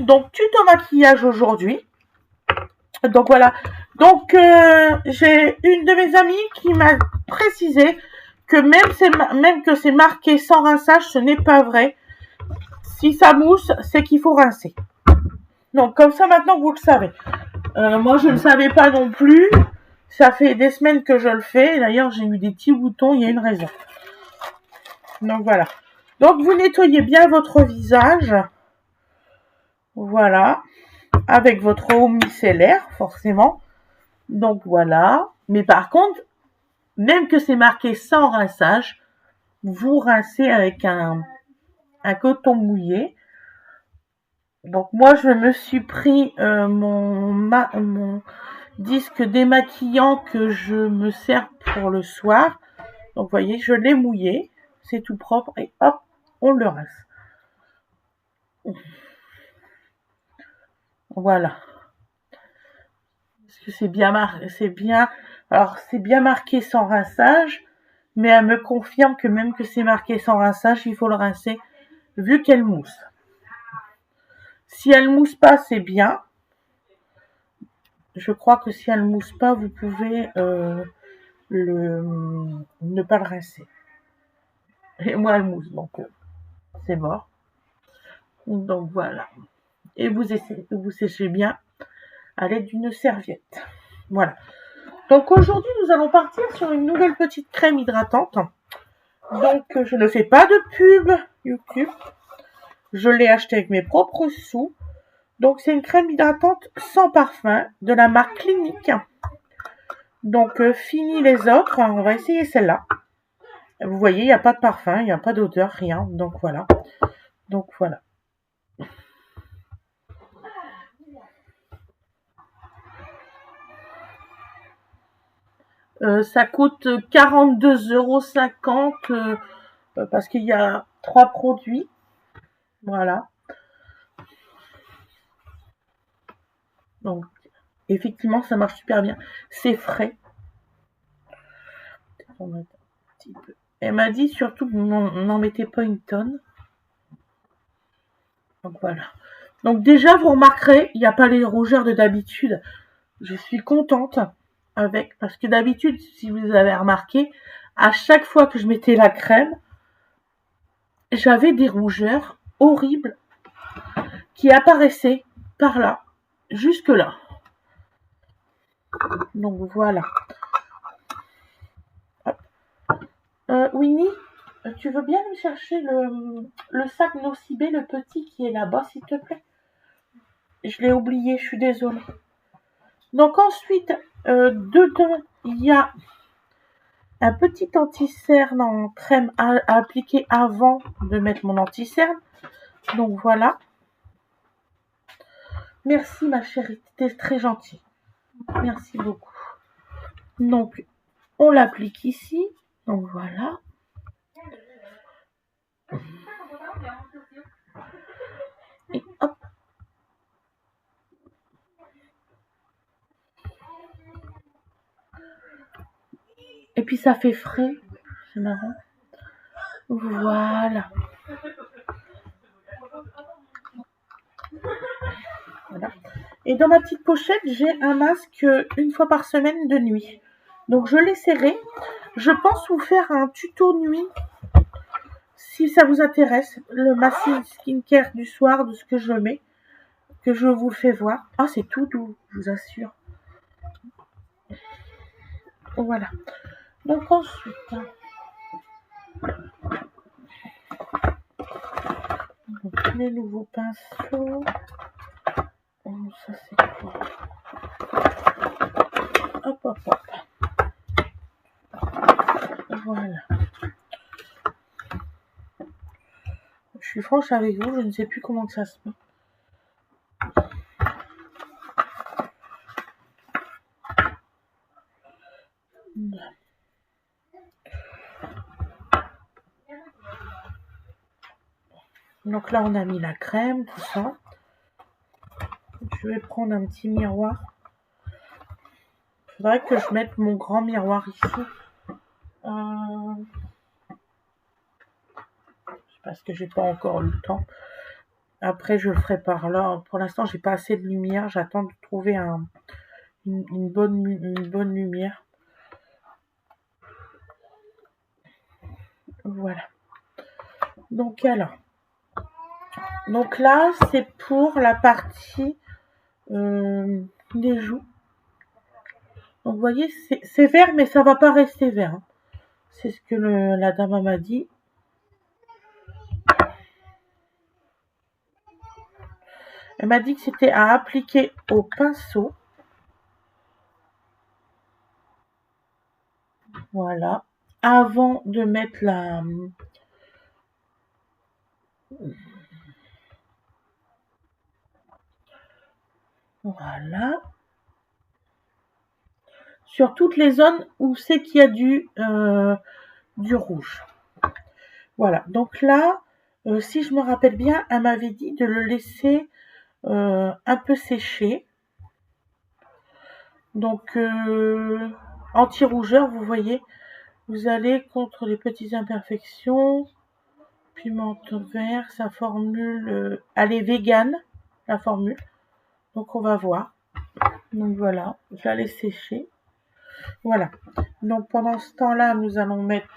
Donc, tuto maquillage aujourd'hui. Donc, voilà. Donc, j'ai une de mes amies qui m'a précisé que même que c'est marqué sans rinçage, ce n'est pas vrai. Si ça mousse, c'est qu'il faut rincer. Donc, comme ça, maintenant, vous le savez. Moi, je ne savais pas non plus. Ça fait des semaines que je le fais. D'ailleurs, j'ai eu des petits boutons. Il y a une raison. Donc, voilà. Donc, vous nettoyez bien votre visage. Voilà. Avec votre eau micellaire, forcément. Donc, voilà. Mais par contre, même que c'est marqué sans rinçage, vous rincez avec un coton mouillé. Donc, moi, je me suis pris mon disque démaquillant que je me sers pour le soir. Donc, vous voyez, je l'ai mouillé. C'est tout propre. Et hop, on le rince. Voilà. Parce que c'est bien marqué. Alors, c'est bien marqué sans rinçage. Mais elle me confirme que même que c'est marqué sans rinçage, il faut le rincer vu qu'elle mousse. Si elle mousse pas, c'est bien. Je crois que si elle mousse pas, vous pouvez ne pas le rincer. Et moi, elle mousse, donc c'est mort. Donc voilà. Et vous séchez bien à l'aide d'une serviette. Voilà. Donc aujourd'hui, nous allons partir sur une nouvelle petite crème hydratante. Donc je ne fais pas de pub YouTube. Je l'ai acheté avec mes propres sous. Donc c'est une crème hydratante sans parfum de la marque Clinique. Donc fini les autres, on va essayer celle-là. Vous voyez, il n'y a pas de parfum, il n'y a pas d'odeur, rien. Donc voilà. Ça coûte 42,50 € parce qu'il y a 3 produits. Voilà. Donc, effectivement, ça marche super bien. C'est frais. Elle m'a dit surtout que n'en mettez pas une tonne. Donc, voilà. Donc, déjà, vous remarquerez, il n'y a pas les rougeurs de d'habitude. Je suis contente parce que d'habitude, si vous avez remarqué, à chaque fois que je mettais la crème, j'avais des rougeurs horribles qui apparaissaient par là, jusque là. Donc voilà. Winnie, tu veux bien me chercher le sac Nocibé, le petit qui est là-bas, s'il te plaît? Je l'ai oublié, je suis désolée. Donc ensuite, dedans, il y a un petit anti-cerne en crème à appliquer avant de mettre mon anti-cerne. Donc voilà. Merci ma chérie, t'es très gentille. Merci beaucoup. Donc, on l'applique ici. Donc voilà. Et hop. Et puis ça fait frais. C'est marrant. Voilà. Voilà. Et dans ma petite pochette, j'ai un masque une fois par semaine de nuit. Donc je l'ai serré. Je pense vous faire un tuto nuit. Si ça vous intéresse, le masque skincare du soir, de ce que je mets, que je vous le fais voir. Ah, c'est tout doux, je vous assure. Voilà. Donc ensuite, donc, les nouveaux pinceaux. Oh, ça c'est quoi? Hop, hop, hop. Voilà. Je suis franche avec vous, je ne sais plus comment que ça se met. Donc là, on a mis la crème, tout ça. Je vais prendre un petit miroir. Il faudrait que je mette mon grand miroir ici. Parce que j'ai pas encore eu le temps. Après, je le ferai par là. Pour l'instant, j'ai pas assez de lumière. J'attends de trouver une bonne lumière. Voilà. Donc alors. Donc là, c'est pour la partie des joues. Donc vous voyez, c'est vert, mais ça va pas rester vert. Hein. C'est ce que la dame m'a dit. Elle m'a dit que c'était à appliquer au pinceau. Voilà. Avant de mettre la... Voilà. Sur toutes les zones où c'est qu'il y a du rouge. Voilà. Donc là, si je me rappelle bien, elle m'avait dit de le laisser un peu sécher. Donc, anti-rougeur, vous voyez, vous allez contre les petites imperfections. Piment vert, sa formule, elle est végane, la formule. Donc, on va voir. Donc, voilà, je la laisse sécher. Voilà. Donc, pendant ce temps-là, nous allons mettre...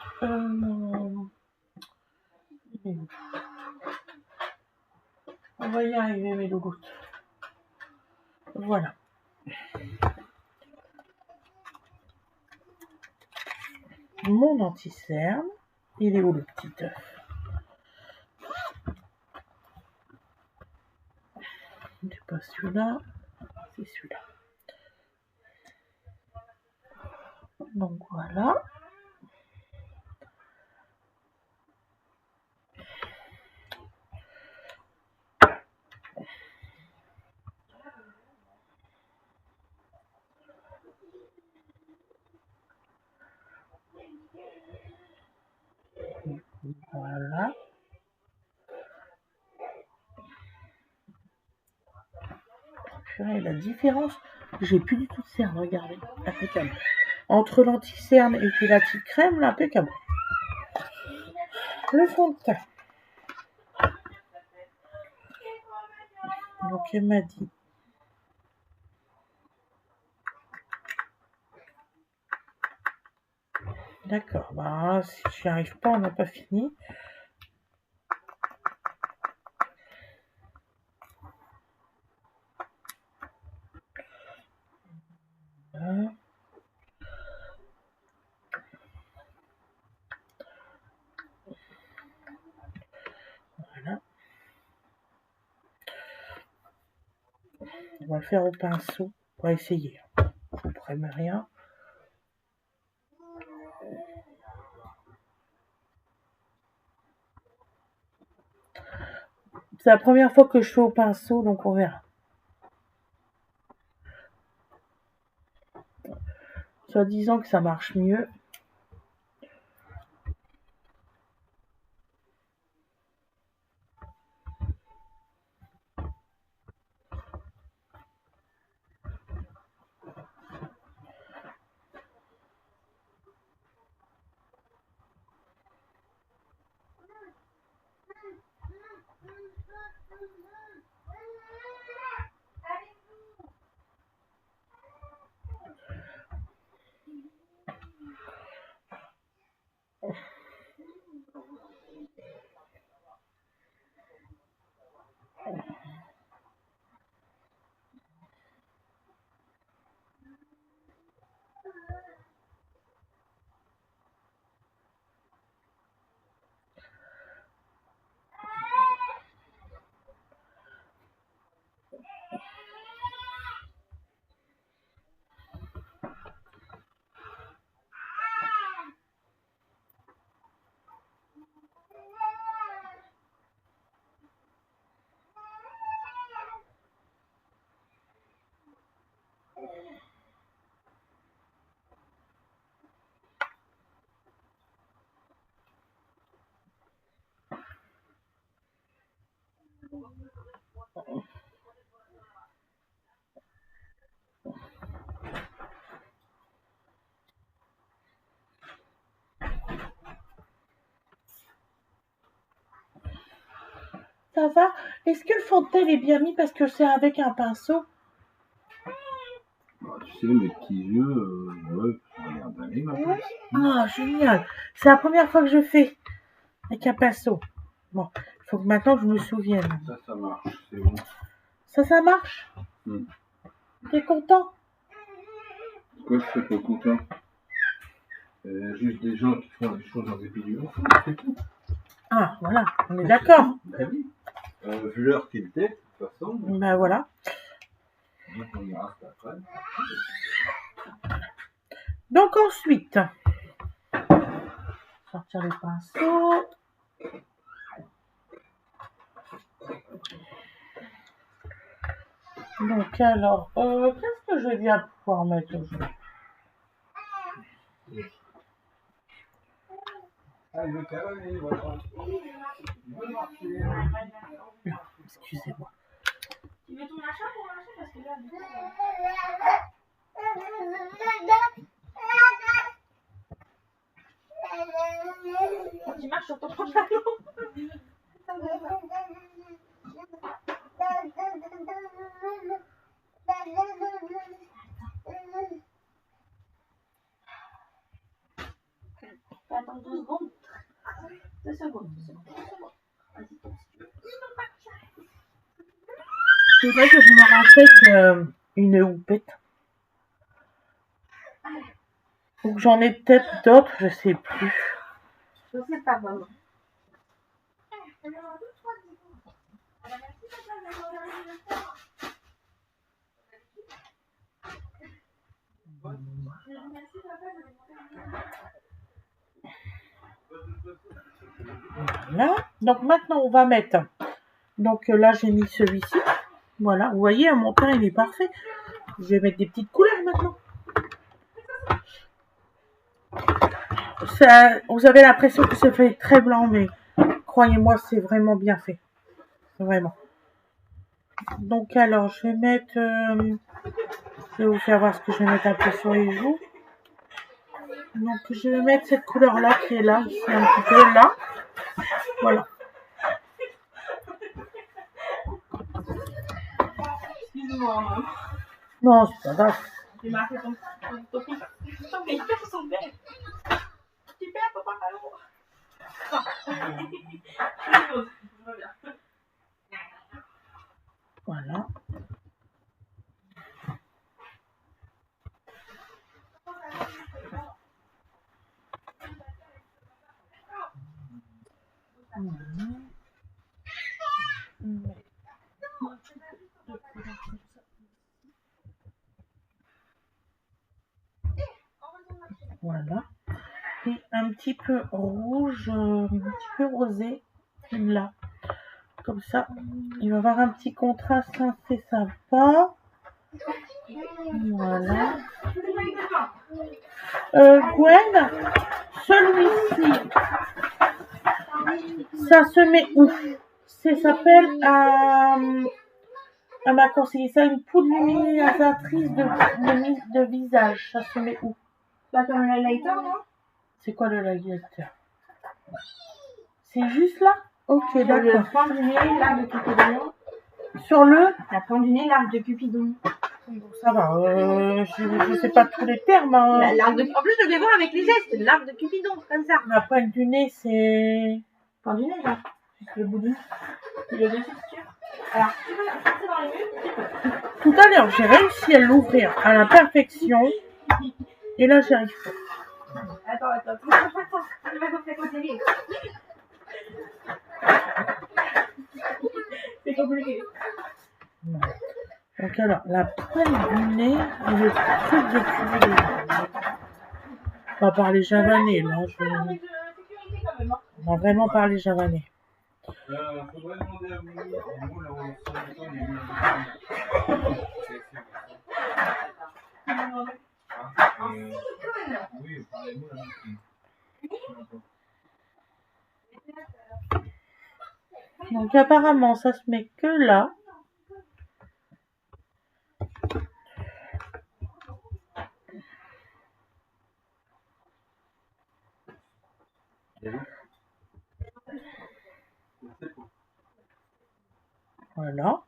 on va y arriver, mes logoutes. Voilà. Mon anti-cerne. Il est où le petit œuf? C'est pas celui-là, c'est celui-là. Donc voilà. Voilà. Purée, la différence, j'ai plus du tout de cerne, regardez, impeccable. Entre l'anti-cerne et puis la petite crème, là, impeccable. Le fond de teint. Donc elle m'a dit. D'accord, bah si j'y arrive pas, on n'a pas fini. Voilà. Voilà. On va le faire au pinceau. On va essayer. Je ne promets rien. C'est la première fois que je fais au pinceau, donc on verra. Soit disant que ça marche mieux. Ça va? Est-ce que le fond de teint est bien mis parce que c'est avec un pinceau? Bah, tu sais, mes petits yeux, ouais, ça a l'air d'aller maintenant. Ah, génial. C'est la première fois que je fais avec un pinceau. Bon, il faut que maintenant que je me souvienne. Ça marche, c'est bon. Ça marche? T'es content? Pourquoi je serais pas content? Juste des gens qui font des choses en dépit du bon, c'est tout. Ah, voilà, on est d'accord. Ben oui. Vu l'heure qu'il était, de toute façon. Ben voilà. Donc on ira cet après. Donc ensuite, sortir les pinceaux. Donc alors, qu'est-ce que je vais bien pouvoir mettre aujourd'hui? Non, excusez-moi. Tu mets ton machin pour marcher parce que là, quand tu marches sur ton pantalon. Attends 2 secondes. 2 secondes. Vas-y, C'est vrai que je me rachète une houppette. Donc j'en ai peut-être d'autres, je sais plus. je sais pas, maman. Voilà. Donc maintenant on va mettre. Donc là j'ai mis celui-ci. Voilà, vous voyez, mon teint il est parfait. Je vais mettre des petites couleurs maintenant. Ça, vous avez l'impression que ça fait très blanc, mais croyez-moi, c'est vraiment bien fait. Vraiment. Donc alors, je vais mettre... je vais vous faire voir ce que je vais mettre un peu sur les joues. Donc je vais mettre cette couleur-là qui est là, ici un petit peu là. Voilà. Excuse-moi, maman. Non, c'est pas grave. J'ai marqué ton prix. Il perd son père. Tu perds ton pantalon. Je reviens. Voilà. Voilà. Et un petit peu rouge, un petit peu rosé, là. Comme ça, il va y avoir un petit contraste assez sympa. Voilà. Gwen, celui-ci, ça se met où? Ça s'appelle, elle m'a conseillé ça, une poudre luminisatrice de visage. Ça se met où? Pas comme le lighter, non? C'est quoi le highlighter? C'est juste là? Ok, Le d'accord. point du nez, l'arc de Cupidon. Sur le? La pointe du nez, l'arc de Cupidon. Bon, ça va, je sais pas tous les termes. Hein. En plus, je vais voir avec les gestes, l'arc de Cupidon, comme ça. La pointe du nez, c'est... Pointe du nez, genre. Juste le bout du nez. Il y a deux textures. Alors, si tu veux passer dans les murs, tu peux. Tout à l'heure, j'ai réussi à l'ouvrir à la perfection. Et là, j'y arrive pas. Attends. Tu vas faire côté lui. C'est compliqué. Donc alors, la pointe du nez et le truc de cuvée. On va parler javanais, là. On va vraiment parler javanais. Faudrait demander à vous, là, on oui, parlez-moi là. Donc apparemment, ça se met que là. Voilà.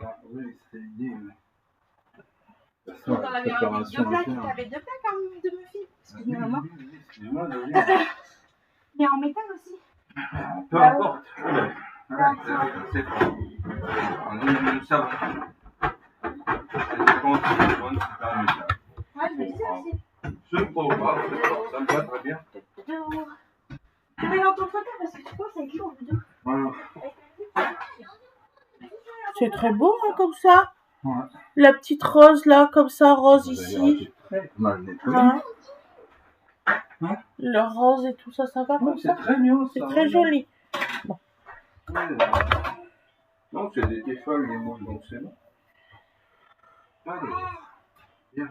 Ah, oui, c'est l'idée. De toute T'en façon, la avais deux préparation à plaques, faire. t'avais deux plaques de muffins. Excuse-moi, maman. Oui, excusez-moi, David. Mais en métal aussi. Peu importe. C'est pas. On est savon. C'est quand c'est bon, c'est pas un métal. Ouais, je me disais aussi. Je ne crois pas, ça me va très bien. Tu mets dans ton fauteuil parce que tu penses c'est écrit au vidéo. Voilà. C'est très beau, hein, comme ça. Ouais. La petite rose, là, comme ça, rose Vous avez ici. raté très mal nettoyé. Hein. Hein? Le rose et tout ça, ça va comme C'est ça. très bien, C'est ça. très joli. Ouais. Non, c'est des folles, les mots, donc c'est bon. Alors, bien.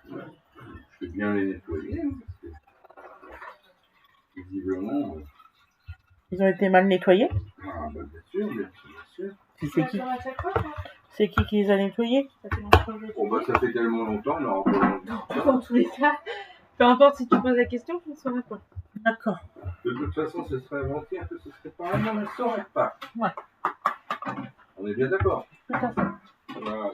Je vais bien les nettoyer, hein, parce que visiblement. Ils ont été mal nettoyés. Ah, bah, bien sûr, bien sûr. C'est qui C'est qui les a nettoyés? Bon, bah, ça fait tellement longtemps, on n'aura pas longtemps. Dans tous les cas, peu importe si tu poses la question, je ne saurais pas. D'accord. De toute façon, ce serait mentir que ce serait pareil, on ne saurait pas. Ouais. On est bien d'accord. Tout à fait. Voilà.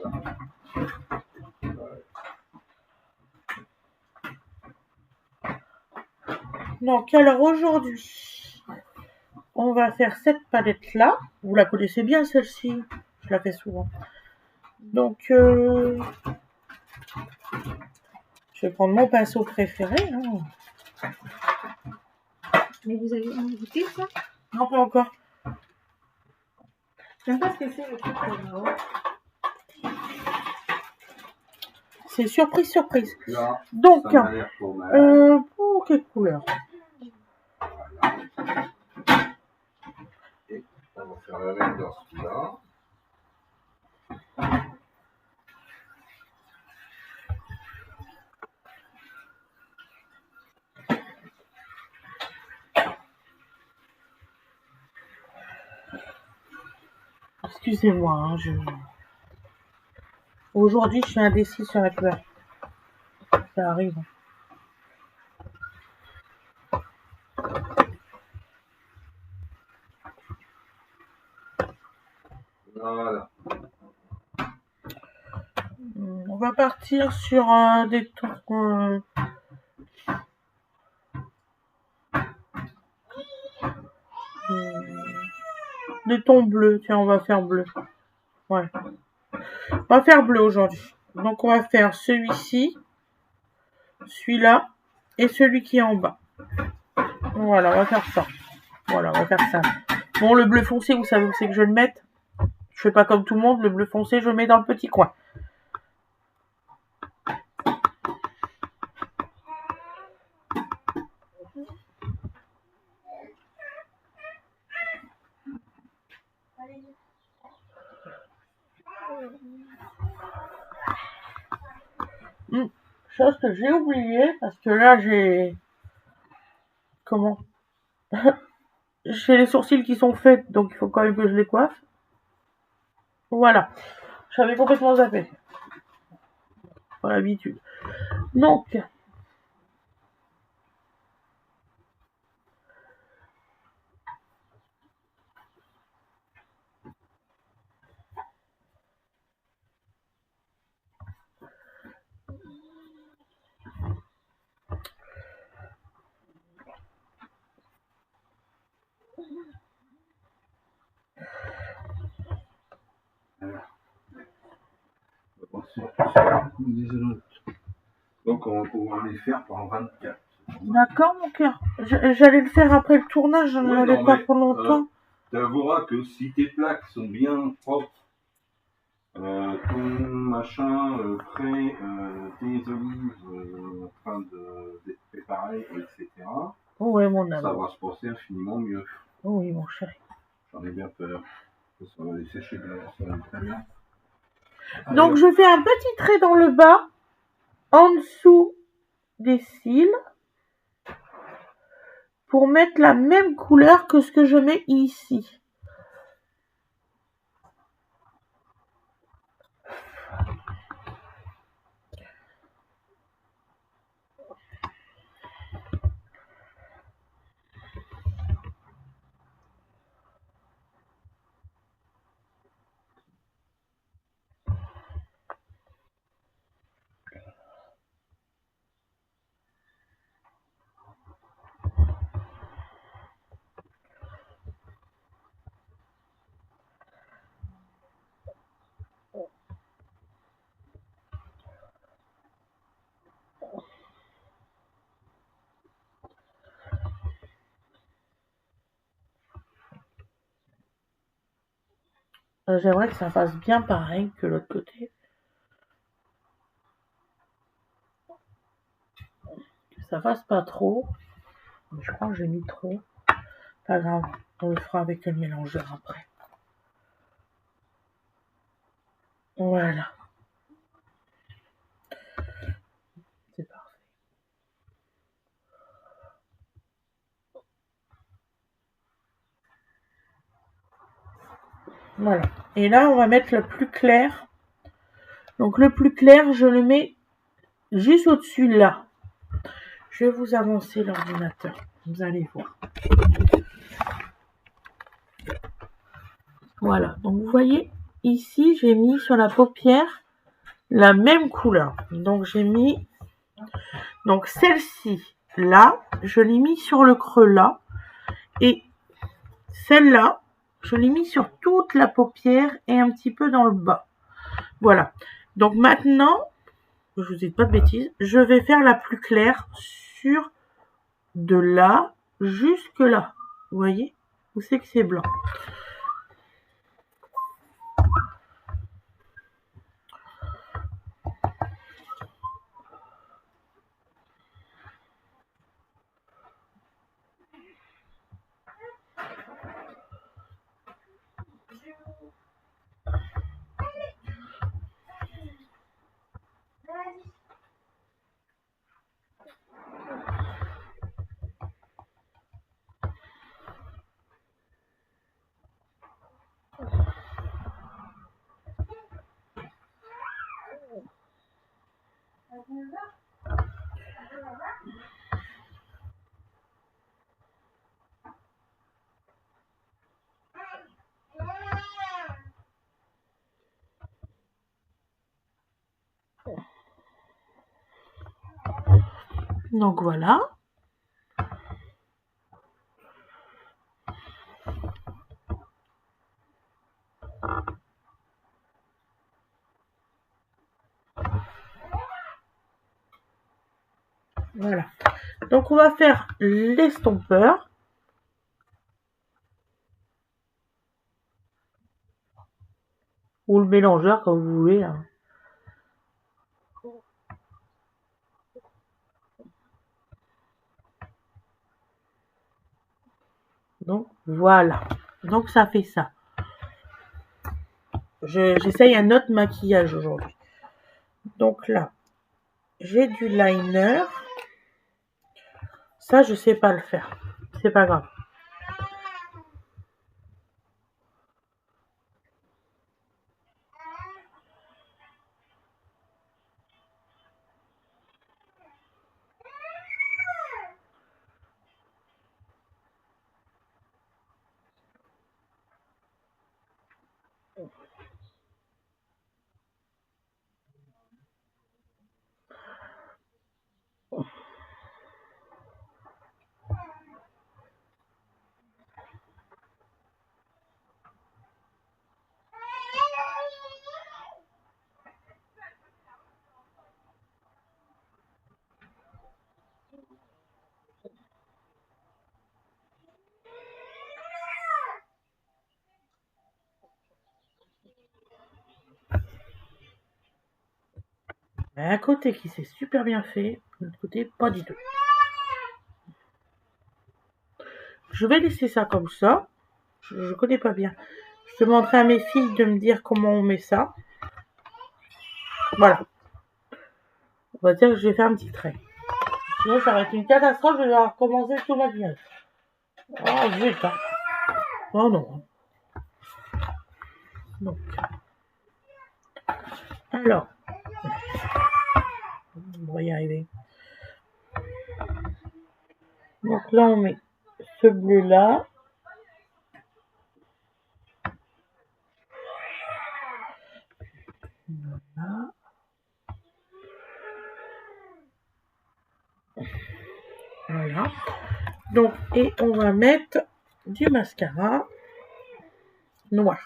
Donc, alors aujourd'hui, on va faire cette palette-là. Vous la connaissez bien, celle-ci. Je la fais souvent. Donc, je vais prendre mon pinceau préféré. Hein. Mais vous avez goûté ça? Non, pas encore. Je sais pas ce que c'est le truc là. C'est surprise, surprise. Là, Donc, ça m'a l'air pas mal. pour quelle couleur? Voilà. Et on va faire la même dans celui-là. Excusez-moi, hein, aujourd'hui, je suis indécis sur la couleur. Ça arrive. Voilà. On va partir sur des tons... des tons bleus. Tiens, on va faire bleu. Ouais. On va faire bleu aujourd'hui. Donc, on va faire celui-ci, celui-là et celui qui est en bas. Voilà, on va faire ça. Voilà, on va faire ça. Bon, le bleu foncé, vous savez où c'est que je vais le mettre? Je fais pas comme tout le monde. Le bleu foncé, je le mets dans le petit coin. Chose que j'ai oublié, parce que là, j'ai... Comment? J'ai les sourcils qui sont faits, donc il faut quand même que je les coiffe. Voilà. J'avais complètement zappé. Pas l'habitude. Donc... Voilà. Donc on va pouvoir les faire pendant 24. D'accord, mon cœur. J'allais le faire après le tournage, j'en Oui, avais non, pas mais, pour longtemps. Tu avoueras que si tes plaques sont bien propres, ton machin prêt, tes olives en train d'être préparées, etc., Oui, mon ça amour. va se passer infiniment mieux. Oui, mon chéri. J'en ai bien peur. Ça va les sécher bien, ça va aller très bien. Donc, je fais un petit trait dans le bas, en dessous des cils, pour mettre la même couleur que ce que je mets ici. J'aimerais que ça fasse bien pareil que l'autre côté. Que ça fasse pas trop. Je crois que j'ai mis trop. Pas grave, on le fera avec le mélangeur après. Voilà. C'est parfait. Voilà. Et là, on va mettre le plus clair. Donc le plus clair, je le mets juste au-dessus là. Je vais vous avancer l'ordinateur. Vous allez voir. Voilà. Donc vous voyez, ici, j'ai mis sur la paupière la même couleur. Donc j'ai mis... Donc celle-ci, là, je l'ai mis sur le creux là. Et celle-là, je l'ai mis sur toute la paupière et un petit peu dans le bas. Voilà. Donc maintenant, je vous dis pas de bêtises, je vais faire la plus claire sur de là jusque là. Vous voyez? Où c'est que c'est blanc? Donc voilà. Voilà. Donc on va faire l'estompeur. Ou le mélangeur comme vous voulez. Hein. Donc voilà. Donc ça fait ça. J'essaye un autre maquillage aujourd'hui. Donc là, j'ai du liner. Ça, je sais pas le faire. C'est pas grave. Un côté qui s'est super bien fait, l'autre côté pas du tout. Je vais laisser ça comme ça. Je connais pas bien. Je demanderai à mes filles de me dire comment on met ça. Voilà. On va dire que je vais faire un petit trait. Sinon, ça va être une catastrophe. Je vais devoir recommencer tout le maquillage. Oh, zut. Hein. Oh non. Donc. Alors. On va y arriver. Donc là, on met ce bleu-là. Voilà. Voilà. Donc, et on va mettre du mascara noir.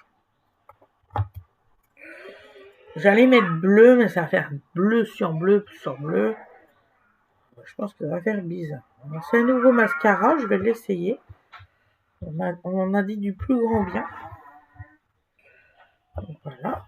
J'allais mettre bleu, mais ça va faire bleu sur bleu sur bleu. Je pense que ça va faire bizarre. C'est un nouveau mascara, je vais l'essayer. On en a dit du plus grand bien. Donc, voilà.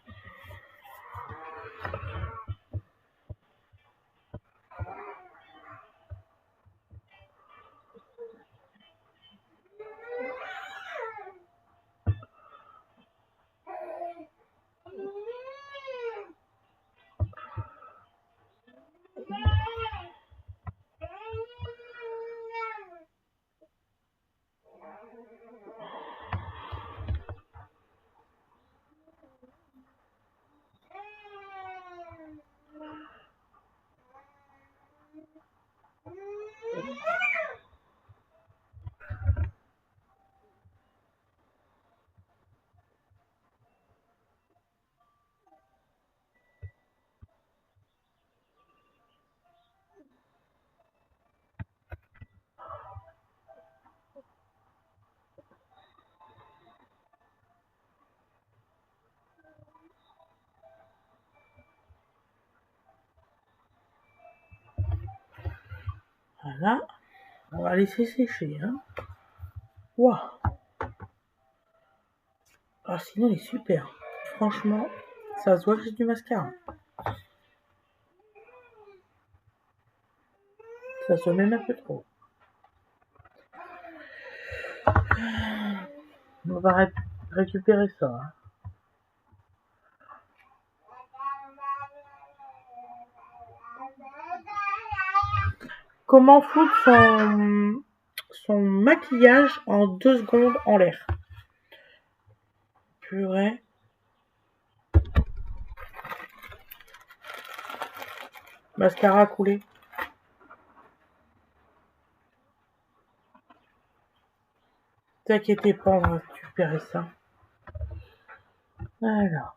Voilà. On va laisser sécher. Hein. Waouh. Ah, sinon, il est super. Franchement, ça se voit que j'ai du mascara. Ça se voit même un peu trop. On va récupérer ça. Hein. Comment foutre son maquillage en 2 secondes en l'air? Purée. Mascara à couler. T'inquiétez pas, on va récupérer ça. Alors.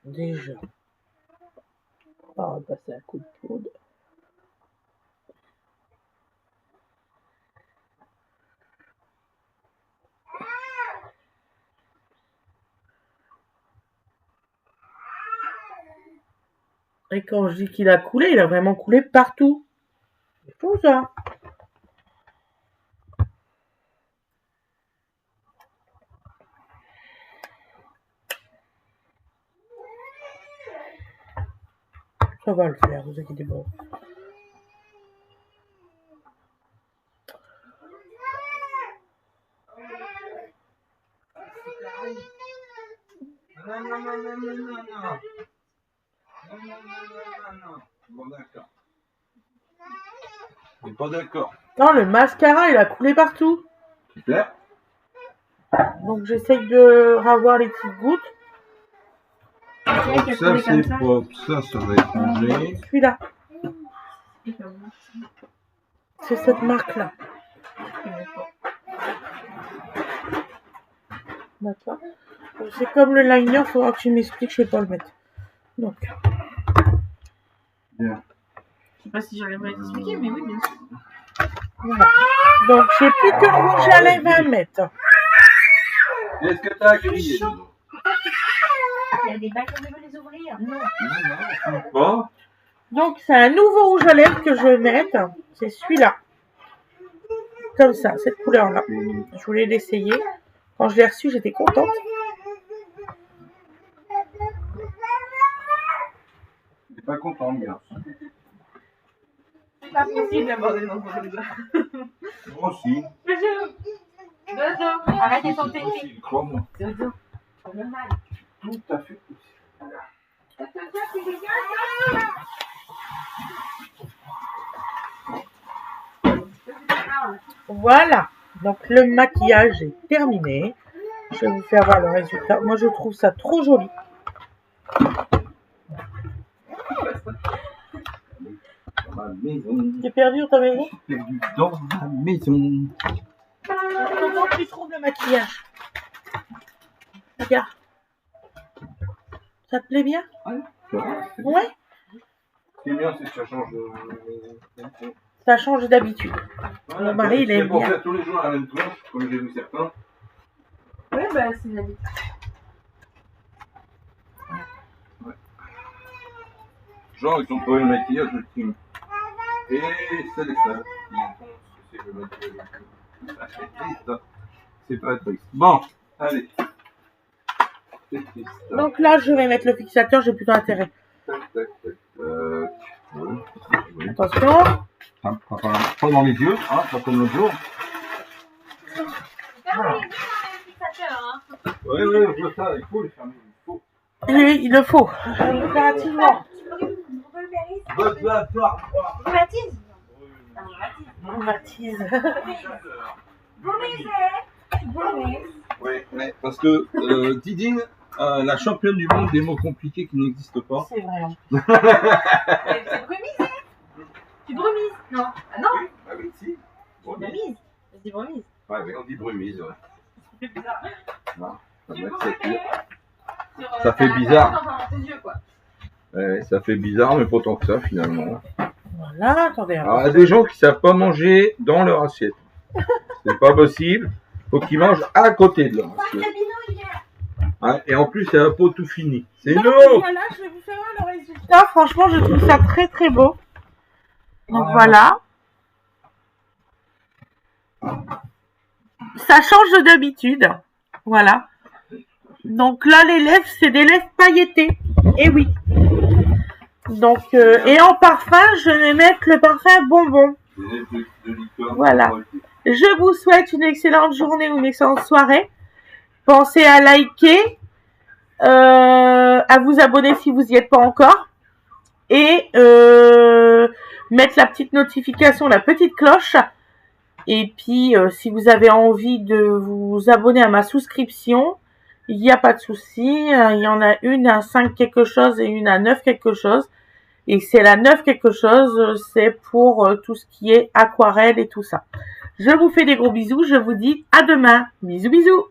Déjà. On va passer un coup de poudre. Et quand je dis qu'il a coulé, il a vraiment coulé partout. C'est tout ça. Ça va le faire, vous inquiétez pas. Non. Bon, d'accord. T'es pas d'accord. Non, le mascara, il a coulé partout. Super. Donc j'essaye de ravoir les petites gouttes. Donc ça, c'est propre. Ça va être rangé. Celui-là. C'est cette marque-là. D'accord. C'est comme le liner, il faudra que tu m'expliques, je sais pas le mettre. Donc. Bien. Je sais pas si j'arriverai à t'expliquer, mais oui, bien sûr. Voilà. Donc j'ai plus que le rouge à lèvres à mettre. Est-ce que t'as grillé? Il y a des bacs, on veut les ouvrir. Non. Pas. Donc c'est un nouveau rouge à lèvres que je vais mettre. C'est celui-là. Comme ça, cette couleur-là. Je voulais l'essayer. Quand je l'ai reçu, j'étais contente. T'es pas content, bien. C'est pas possible d'avoir des enfants comme ça. Moi aussi. Dodo, arrêtez ton tété. Aussi, crois-moi. Dodo, on a mal. Tout à fait possible. Voilà. Donc le maquillage est terminé. Je vais vous faire voir le résultat. Moi, je trouve ça trop joli. Dans ma maison. T'es perdu dans ta maison? J'ai perdu dans ma maison. Comment tu trouves le maquillage? Regarde. Ça te plaît bien? Ouais, ça va. Ouais. Ce qui est bien, c'est que ça change de. Ça change d'habitude. Voilà, Mon mari, il aime pour bien. faire tous les jours la même tranche, comme j'ai vu certains. Oui, bah c'est une habitude. Ouais. Genre, ils ont trouvé le maquillage ultime. Et c'est les salles. je vais mettre c'est triste. C'est pas triste. Bon, allez. C'est triste. Donc là, je vais mettre le fixateur, j'ai plutôt intérêt. Tac, tac, tac, tac. Oui. Attention. Pas dans les yeux, hein, pas comme l'autre jour. Fermez les yeux dans les fixateurs, hein. Oui, oui, je vois ça, il faut les fermer. Il faut. Oui, il le faut. Impérativement. Mathise. Oui, mais parce que Didine, la championne du monde des mots compliqués qui n'existent pas. C'est vrai. C'est brumise. Tu brumises. Non. Ah non. Oui, ah oui, si. Brumise. Je dis brumise. Ouais, mais on dit brumise, ouais. C'est bizarre. Non, ça Tu doit peux être cette- préférer Ça fait bizarre. dans tes yeux, quoi. Ouais, ça fait bizarre, mais pas tant que ça finalement. Voilà, attendez. Alors, il y a des gens qui savent pas manger dans leur assiette. C'est pas possible. Faut qu'ils mangent à côté de leur assiette. Hein, et en plus, c'est un pot tout fini. C'est Donc, nous. voilà, je vais vous faire voir le résultat. Franchement, je trouve ça très très beau. Donc voilà. Ça change de d'habitude. Voilà. Donc là, les lèvres, c'est des lèvres pailletées. Et oui. Donc, et en parfum, je vais mettre le parfum bonbon. Voilà. Je vous souhaite une excellente journée ou une excellente soirée. Pensez à liker, à vous abonner si vous n'y êtes pas encore. Et mettre la petite notification, la petite cloche. Et puis, si vous avez envie de vous abonner à ma souscription, il n'y a pas de souci. Il y en a une à 5 quelque chose et une à 9 quelque chose. Et c'est la 9 quelque chose, c'est pour tout ce qui est aquarelle et tout ça. Je vous fais des gros bisous. Je vous dis à demain. Bisous, bisous.